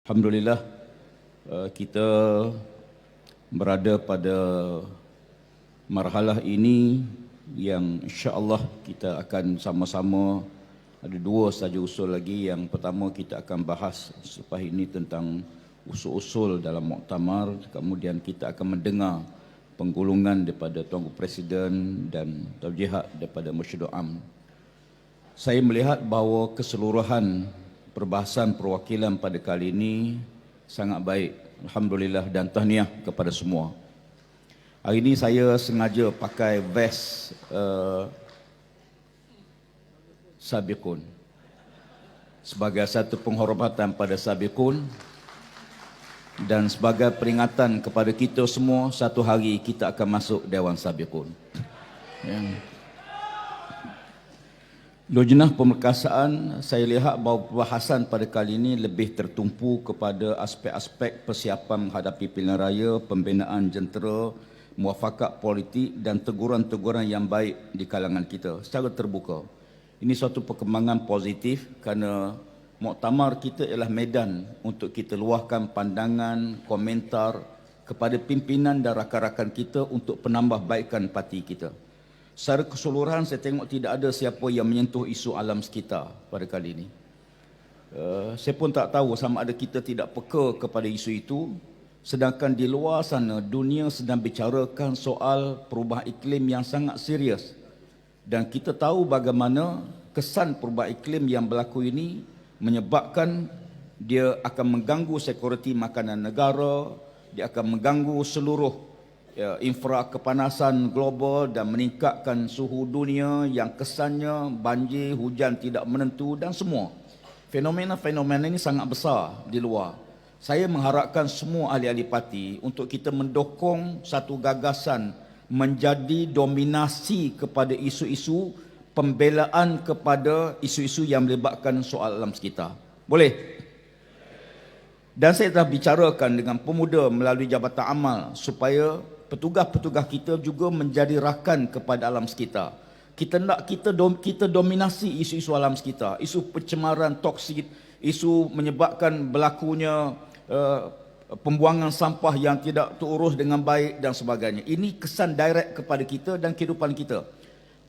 Alhamdulillah, kita berada pada marhalah ini yang insya-Allah kita akan sama-sama, ada dua saja usul lagi. Yang pertama kita akan bahas selepas ini tentang usul-usul dalam muktamar, kemudian kita akan mendengar penggulungan daripada Tuan Guru Presiden dan taujihat daripada Mursyidul Am. Saya melihat bahawa keseluruhan perbahasan perwakilan pada kali ini sangat baik. Alhamdulillah dan tahniah kepada semua. Hari ini saya sengaja pakai vest Sabiqun sebagai satu penghormatan pada Sabiqun dan sebagai peringatan kepada kita semua, satu hari kita akan masuk Dewan Sabiqun. Ya. Lujnah Pemerkasaan, saya lihat bahawa perbahasan pada kali ini lebih tertumpu kepada aspek-aspek persiapan menghadapi pilihan raya, pembinaan jentera, muafakat politik dan teguran-teguran yang baik di kalangan kita secara terbuka. Ini suatu perkembangan positif kerana muktamar kita ialah medan untuk kita luahkan pandangan, komentar kepada pimpinan dan rakan-rakan kita untuk penambahbaikan parti kita. Secara keseluruhan saya tengok tidak ada siapa yang menyentuh isu alam sekitar pada kali ini. Saya pun tak tahu sama ada kita tidak peka kepada isu itu, sedangkan di luar sana dunia sedang bicarakan soal perubahan iklim yang sangat serius. Dan kita tahu bagaimana kesan perubahan iklim yang berlaku ini menyebabkan dia akan mengganggu sekuriti makanan negara, dia akan mengganggu seluruh infra kepanasan global dan meningkatkan suhu dunia yang kesannya banjir, hujan tidak menentu dan semua. Fenomena-fenomena ini sangat besar di luar. Saya mengharapkan semua ahli-ahli parti untuk kita mendukung satu gagasan menjadi dominasi kepada isu-isu pembelaan kepada isu-isu yang melibatkan soal alam sekitar. Boleh? Dan saya telah bicarakan dengan pemuda melalui Jabatan Amal supaya petugas-petugas kita juga menjadi rakan kepada alam sekitar. Kita nak kita dominasi isu-isu alam sekitar, isu pencemaran toksik, isu menyebabkan berlakunya pembuangan sampah yang tidak terurus dengan baik dan sebagainya. Ini kesan direct kepada kita dan kehidupan kita.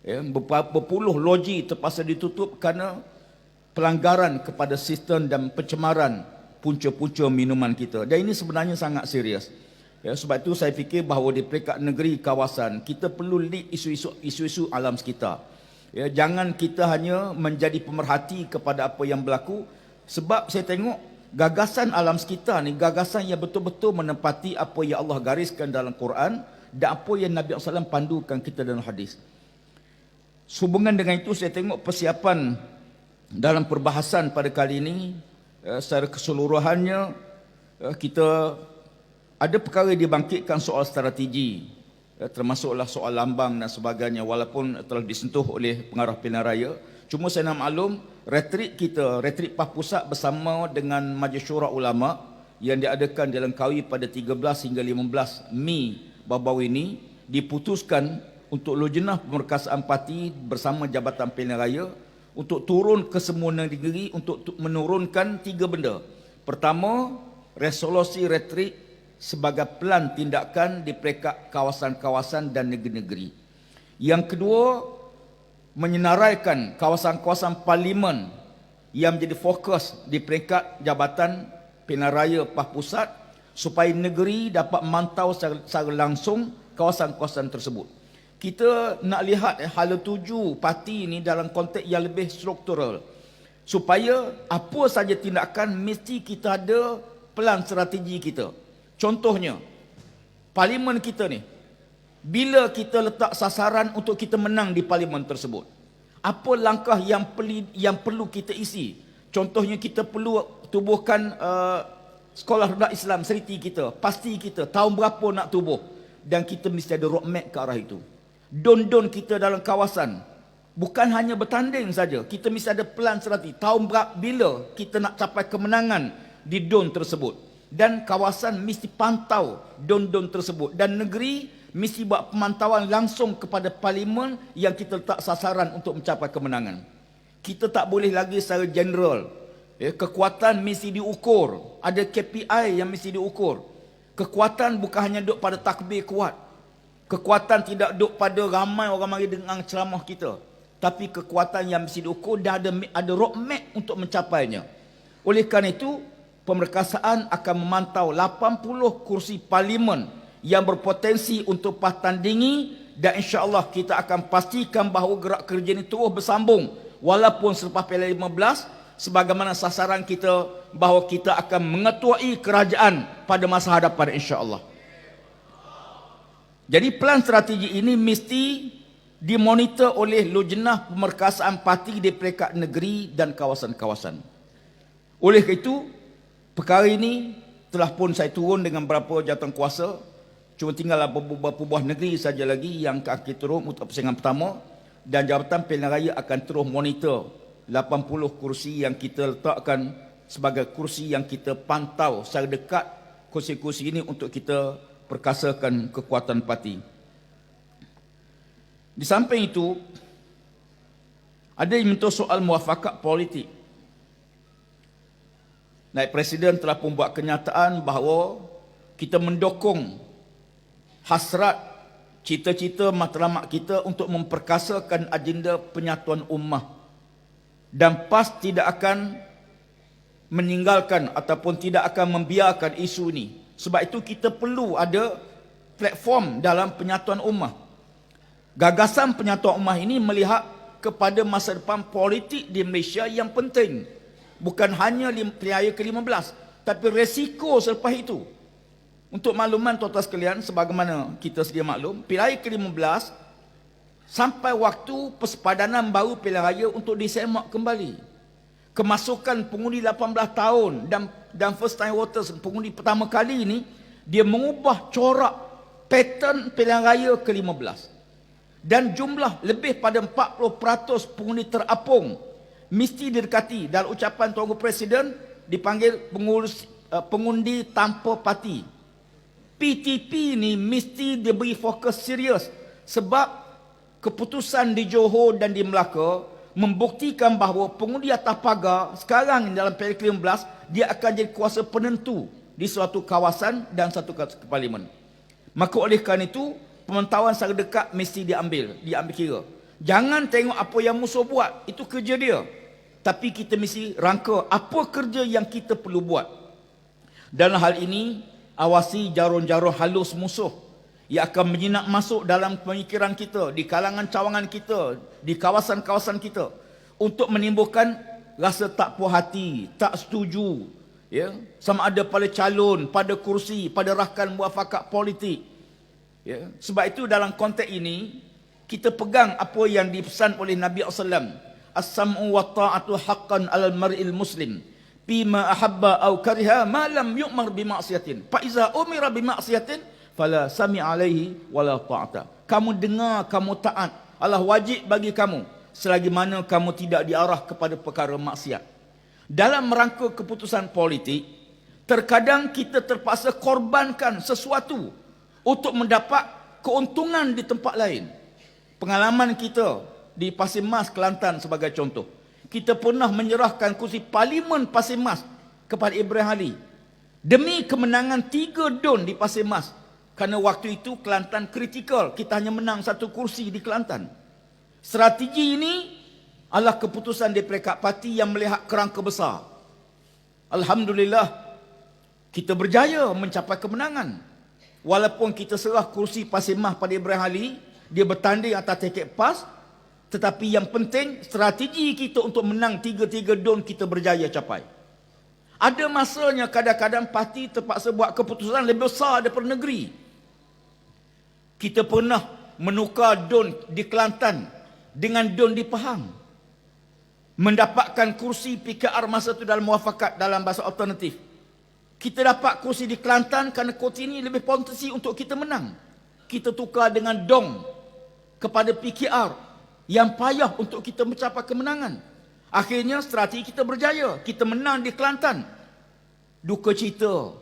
Ya, berpuluh loji terpaksa ditutup kerana pelanggaran kepada sistem dan pencemaran punca-punca minuman kita. Dan ini sebenarnya sangat serius. Ya, sebab itu saya fikir bahawa di peringkat negeri kawasan kita perlu lead isu-isu alam sekitar. Ya, jangan kita hanya menjadi pemerhati kepada apa yang berlaku, sebab saya tengok gagasan alam sekitar ni gagasan yang betul-betul menempati apa yang Allah gariskan dalam Quran dan apa yang Nabi SAW pandukan kita dalam hadis. Sehubungan dengan itu saya tengok persiapan dalam perbahasan pada kali ini secara keseluruhannya kita ada perkara dibangkitkan soal strategi, termasuklah soal lambang dan sebagainya, walaupun telah disentuh oleh pengarah pilihan raya. Cuma saya nak maklum, retrik kita, retrik PAH Pusat bersama dengan Majlis Syura Ulama yang diadakan di Langkawi pada 13 hingga 15 Mei baru-baru ini, diputuskan untuk Lujnah Pemerkasaan Parti bersama Jabatan Pilihan Raya untuk turun ke semua negeri untuk menurunkan tiga benda. Pertama, resolusi retrik sebagai pelan tindakan di peringkat kawasan-kawasan dan negeri-negeri. Yang kedua, menyenaraikan kawasan-kawasan parlimen yang menjadi fokus di peringkat Jabatan Pilihan Raya PAH Pusat supaya negeri dapat memantau secara langsung kawasan-kawasan tersebut. Kita nak lihat hala tuju parti ini dalam konteks yang lebih struktural, supaya apa saja tindakan mesti kita ada pelan strategi kita. Contohnya, parlimen kita ni, bila kita letak sasaran untuk kita menang di parlimen tersebut, apa langkah yang perlu kita isi? Contohnya kita perlu tubuhkan sekolah rendah Islam seriti kita, pasti kita tahun berapa nak tubuh, dan kita mesti ada roadmap ke arah itu. Don-don kita dalam kawasan bukan hanya bertanding saja, kita mesti ada pelan strategi tahun bila kita nak capai kemenangan di don tersebut. Dan kawasan mesti pantau don-don tersebut, dan negeri mesti buat pemantauan langsung kepada parlimen yang kita letak sasaran untuk mencapai kemenangan. Kita tak boleh lagi secara general Kekuatan mesti diukur. Ada KPI yang mesti diukur. Kekuatan bukan hanya duduk pada takbir kuat. Kekuatan tidak duduk pada ramai orang mari dengar ceramah kita. Tapi kekuatan yang mesti diukur dan ada roadmap untuk mencapainya. Oleh kerana itu, pemerkasaan akan memantau 80 kursi parlimen yang berpotensi untuk patandingi, dan insya-Allah kita akan pastikan bahawa gerak kerja ini terus bersambung walaupun selepas PL15, sebagaimana sasaran kita bahawa kita akan mengetuai kerajaan pada masa hadapan insya-Allah. Jadi plan strategi ini mesti dimonitor oleh Lujnah Pemerkasaan Parti di peringkat negeri dan kawasan-kawasan. Oleh itu, perkara ini telah pun saya turun dengan beberapa jawatankuasa. Cuma tinggal beberapa buah negeri saja lagi yang akan kita turun untuk persaingan pertama, dan Jabatan Pilihan Raya akan terus monitor 80 kursi yang kita letakkan sebagai kursi yang kita pantau secara dekat, kursi-kursi ini untuk kita perkasakan kekuatan parti. Di samping itu, ada yang menyentuh soal muafakat politik. Naib Presiden telah pun buat kenyataan bahawa kita mendukung hasrat, cita-cita matlamat kita untuk memperkasakan agenda penyatuan ummah. Dan PAS tidak akan meninggalkan ataupun tidak akan membiarkan isu ini. Sebab itu kita perlu ada platform dalam penyatuan ummah. Gagasan penyatuan ummah ini melihat kepada masa depan politik di Malaysia yang penting. Bukan hanya pilihan raya ke-15, tapi resiko selepas itu. Untuk makluman tuan-tuan sekalian, sebagaimana kita sedia maklum, pilihan raya ke-15 sampai waktu persepadanan baru pilihan raya untuk disemak kembali. Kemasukan pengundi 18 tahun dan first time voters, pengundi pertama kali ini, dia mengubah corak pattern pilihan raya ke-15. Dan jumlah lebih pada 40% pengundi terapung mesti didekati. Dalam ucapan Tuan Guru Presiden dipanggil pengundi tanpa parti. PTP ni mesti diberi fokus serius sebab keputusan di Johor dan di Melaka membuktikan bahawa pengundi atas pagar sekarang dalam PL 15 dia akan jadi kuasa penentu di suatu kawasan dan satu parlimen. Maka oleh kerana itu, pemantauan secara dekat mesti diambil kira. Jangan tengok apa yang musuh buat, itu kerja dia. Tapi kita mesti rangka apa kerja yang kita perlu buat. Dalam hal ini, awasi jarum-jarum halus musuh yang akan menjinak masuk dalam pemikiran kita, di kalangan cawangan kita, di kawasan-kawasan kita, untuk menimbulkan rasa tak puas hati, tak setuju, ya, sama ada pada calon, pada kursi, pada rakan muafakat politik. Ya. Sebab itu dalam konteks ini, kita pegang apa yang dipesan oleh Nabi SAW. As-sam'u wa ta'atu haqqan alal mar'il muslim bima ahabba au kariha ma lam yu'mar bima'siyatin. Fa iza umira bima'siyatin fala sami alaihi wala ta'ata. Kamu dengar, kamu taat. Allah wajib bagi kamu selagi mana kamu tidak diarah kepada perkara maksiat. Dalam rangka keputusan politik, terkadang kita terpaksa korbankan sesuatu untuk mendapat keuntungan di tempat lain. Pengalaman kita di Pasir Mas, Kelantan sebagai contoh. Kita pernah menyerahkan kursi Parlimen Pasir Mas kepada Ibrahim Ali demi kemenangan 3 DUN di Pasir Mas. Kerana waktu itu Kelantan kritikal. Kita hanya menang 1 kursi di Kelantan. Strategi ini adalah keputusan di peringkat parti yang melihat kerangka besar. Alhamdulillah, kita berjaya mencapai kemenangan. Walaupun kita serah kursi Pasir Mas pada Ibrahim Ali, dia bertanding atas tiket PAS, tetapi yang penting strategi kita untuk menang 3 DUN kita berjaya capai. Ada masanya kadang-kadang parti terpaksa buat keputusan lebih besar daripada negeri. Kita pernah menukar DUN di Kelantan dengan DUN di Pahang. Mendapatkan kursi PKR masa itu dalam muafakat dalam bahasa alternatif. Kita dapat kursi di Kelantan kerana kursi ini lebih potensi untuk kita menang. Kita tukar dengan DONG kepada PKR yang payah untuk kita mencapai kemenangan. Akhirnya strategi kita berjaya. Kita menang di Kelantan. Duka cita,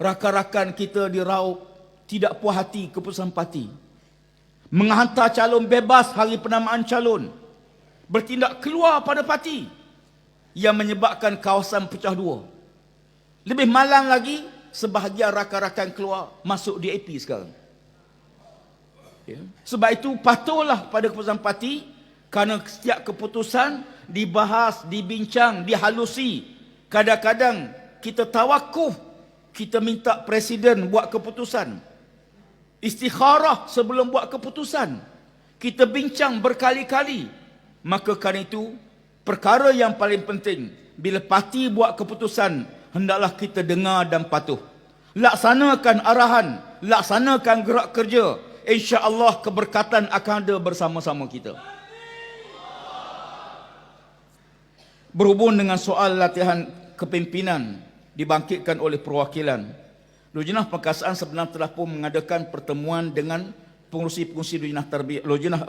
rakan-rakan kita diraup tidak puas hati keputusan parti. Menghantar calon bebas hari penamaan calon. Bertindak keluar pada parti. yang menyebabkan kawasan pecah dua. Lebih malang lagi, sebahagian rakan-rakan keluar masuk DAP sekarang. Ya. Sebab itu patuhlah pada keputusan parti, kerana setiap keputusan dibahas, dibincang, dihalusi. Kadang-kadang kita tawakuf, kita minta presiden buat keputusan. Istikharah sebelum buat keputusan. Kita bincang berkali-kali. Maka kerana itu, perkara yang paling penting, bila parti buat keputusan, hendaklah kita dengar dan patuh. Laksanakan arahan, laksanakan gerak kerja. InsyaAllah keberkatan akan ada bersama-sama kita. Berhubung dengan soal latihan kepimpinan dibangkitkan oleh perwakilan, Lujnah Perkasaan sebenarnya telah pun mengadakan pertemuan dengan pengurusi-pengurusi Lujnah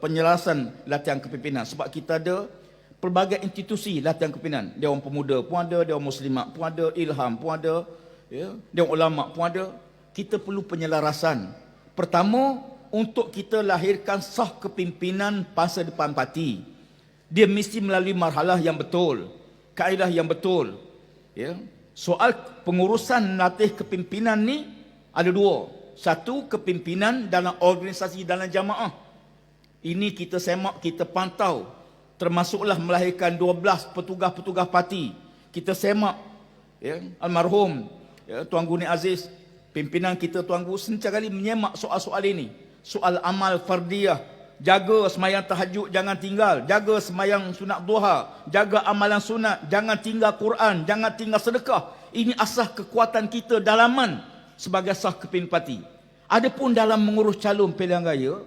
penjelasan latihan kepimpinan. Sebab kita ada pelbagai institusi latihan kepimpinan. Dewan Pemuda pun ada, Dewan Muslimat pun ada, Ilham pun ada, ya, Dewan Ulama pun ada. Kita perlu penyelarasan. Pertama, untuk kita lahirkan sah kepimpinan masa depan parti, dia mesti melalui marhalah yang betul, kaedah yang betul. Ya. Soal pengurusan latih kepimpinan ni ada dua. Satu, kepimpinan dalam organisasi dalam jamaah. Ini kita semak, kita pantau. Termasuklah melahirkan 12 petugas-petugas parti. Kita semak, ya, almarhum, ya, Tuan Guni Aziz, pimpinan kita Tuan Guru sentiasa kali menyemak soal-soal ini. Soal amal fardiyah, jaga semayang tahajud jangan tinggal, jaga semayang sunat duha, jaga amalan sunat, jangan tinggal Quran, jangan tinggal sedekah. Ini asas kekuatan kita dalaman sebagai sah kepimpinan parti. Adapun dalam mengurus calon pilihan raya,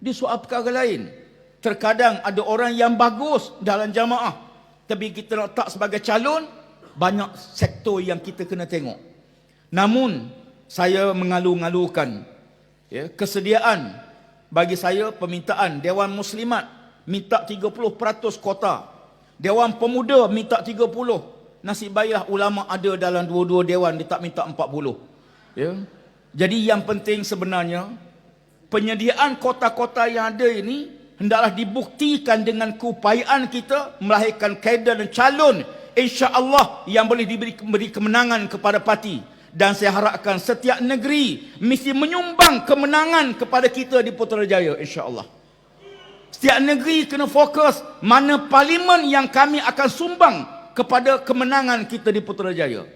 dia soal perkara lain. Terkadang ada orang yang bagus dalam jamaah, tapi kita nak tak sebagai calon, banyak sektor yang kita kena tengok. Namun saya mengalu-ngalukan, ya, kesediaan bagi saya permintaan Dewan Muslimat minta 30% kota, Dewan Pemuda minta 30%. Nasib baiklah ulama ada dalam dua-dua dewan, dia tak minta 40%. Ya. Jadi yang penting sebenarnya penyediaan kota-kota yang ada ini hendaklah dibuktikan dengan keupayaan kita melahirkan kader dan calon insya-Allah yang boleh diberi kemenangan kepada parti. Dan saya harapkan setiap negeri mesti menyumbang kemenangan kepada kita di Putrajaya, insya-Allah. Setiap negeri kena fokus mana parlimen yang kami akan sumbang kepada kemenangan kita di Putrajaya.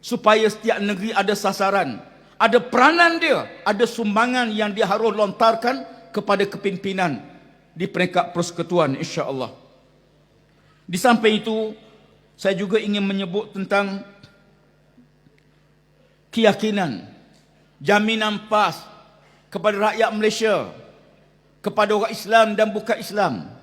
Supaya setiap negeri ada sasaran, ada peranan dia, ada sumbangan yang dia harus lontarkan kepada kepimpinan di peringkat persekutuan, insya-Allah. Di samping itu, saya juga ingin menyebut tentang keyakinan, jaminan PAS kepada rakyat Malaysia, kepada orang Islam dan bukan Islam,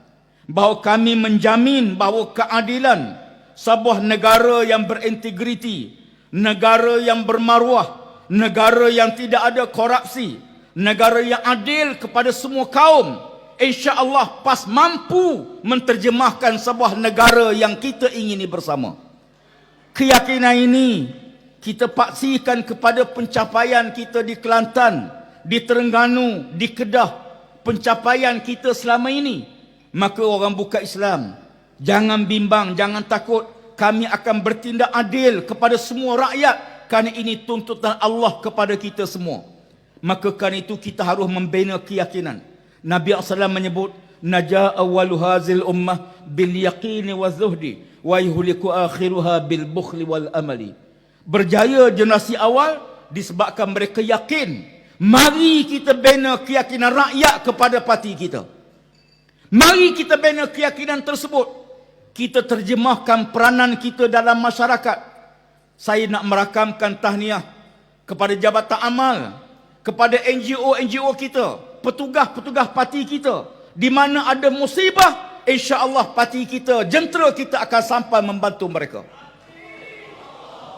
bahawa kami menjamin bahawa keadilan sebuah negara yang berintegriti, negara yang bermaruah, negara yang tidak ada korupsi, negara yang adil kepada semua kaum, insya-Allah PAS mampu menterjemahkan sebuah negara yang kita ingini bersama. Keyakinan ini kita paksikan kepada pencapaian kita di Kelantan, di Terengganu, di Kedah, pencapaian kita selama ini. Maka orang bukan Islam, jangan bimbang, jangan takut. Kami akan bertindak adil kepada semua rakyat, kerana ini tuntutan Allah kepada kita semua. Maka kerana itu kita harus membina keyakinan. Nabi SAW menyebut, Najaa awwalu hazil ummah bil yaqini wa zuhdi, wa yuhliku akhiruha bil bukhli wal amali. Berjaya generasi awal disebabkan mereka yakin. Mari kita bina keyakinan rakyat kepada parti kita. Mari kita bina keyakinan tersebut. Kita terjemahkan peranan kita dalam masyarakat. Saya nak merakamkan tahniah kepada Jabatan Amal, kepada NGO-NGO kita, petugas-petugas parti kita. Di mana ada musibah, insya-Allah parti kita, jentera kita akan sampai membantu mereka.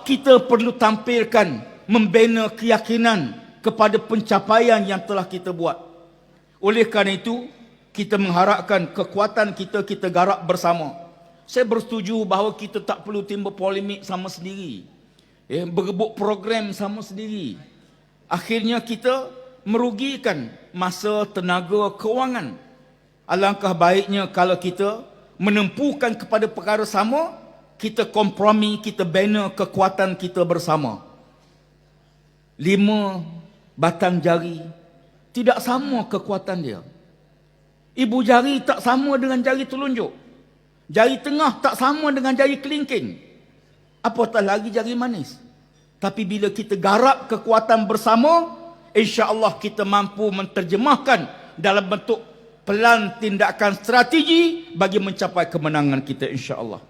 Kita perlu tampilkan, membina keyakinan kepada pencapaian yang telah kita buat. Oleh kerana itu, kita mengharapkan kekuatan kita, kita garap bersama. Saya bersetuju bahawa kita tak perlu timbul polemik sama sendiri, ya, berebut program sama sendiri. Akhirnya kita merugikan masa, tenaga, kewangan. Alangkah baiknya kalau kita menempuhkan kepada perkara sama, kita kompromi, kita bina kekuatan kita bersama. 5 batang jari tidak sama kekuatan dia. Ibu jari tak sama dengan jari telunjuk. Jari tengah tak sama dengan jari kelingking. Apatah lagi jari manis. Tapi bila kita garap kekuatan bersama, insya-Allah kita mampu menterjemahkan dalam bentuk pelan tindakan strategi bagi mencapai kemenangan kita, insya-Allah.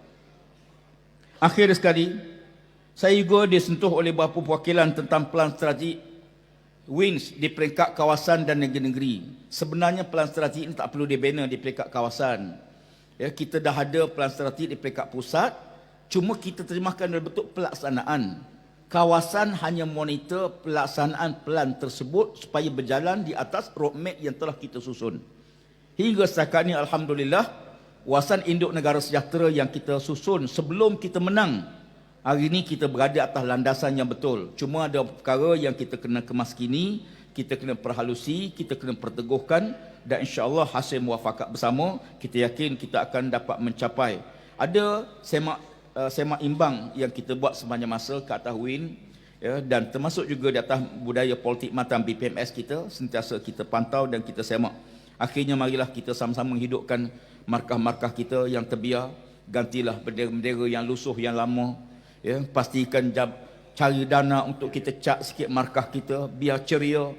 Akhir sekali, saya juga disentuh oleh beberapa perwakilan tentang pelan strategi WINS di peringkat kawasan dan negeri-negeri. Sebenarnya pelan strategi ini tak perlu dibina di peringkat kawasan. Ya, kita dah ada pelan strategi di peringkat pusat, cuma kita terjemahkan dalam bentuk pelaksanaan. Kawasan hanya monitor pelaksanaan pelan tersebut supaya berjalan di atas roadmap yang telah kita susun. Hingga setakat ini, alhamdulillah, Wawasan Induk Negara Sejahtera yang kita susun sebelum kita menang, hari ini kita berada atas landasan yang betul. Cuma ada perkara yang kita kena kemaskini, kita kena perhalusi, kita kena perteguhkan, dan insya-Allah hasil muafakat bersama kita yakin kita akan dapat mencapai. Ada semak imbang yang kita buat sepanjang masa ke atas WIN, ya, dan termasuk juga di atas budaya politik matan BPMS kita, sentiasa kita pantau dan kita semak. Akhirnya marilah kita sama-sama menghidupkan markah-markah kita yang terbiar, gantilah bendera-bendera yang lusuh yang lama, ya, pastikan cari dana untuk kita cat sikit markah kita biar ceria,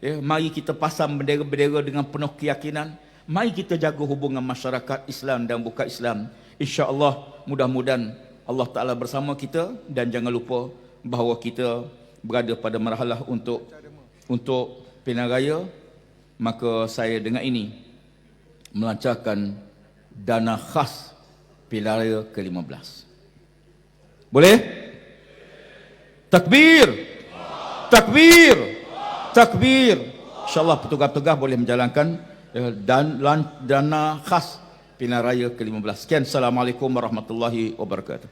ya. Mari kita pasang bendera-bendera dengan penuh keyakinan. Mari kita jaga hubungan masyarakat Islam dan bukan Islam. Insya-Allah mudah-mudahan Allah Taala bersama kita, dan jangan lupa bahawa kita berada pada marhalah untuk pilihan raya. Maka saya dengan ini melancarkan dana khas pilihan raya ke-15. Boleh? Takbir! Takbir! Takbir! InsyaAllah petugas-petugas boleh menjalankan dana khas pilihan raya ke-15. Sekian. Assalamualaikum warahmatullahi wabarakatuh.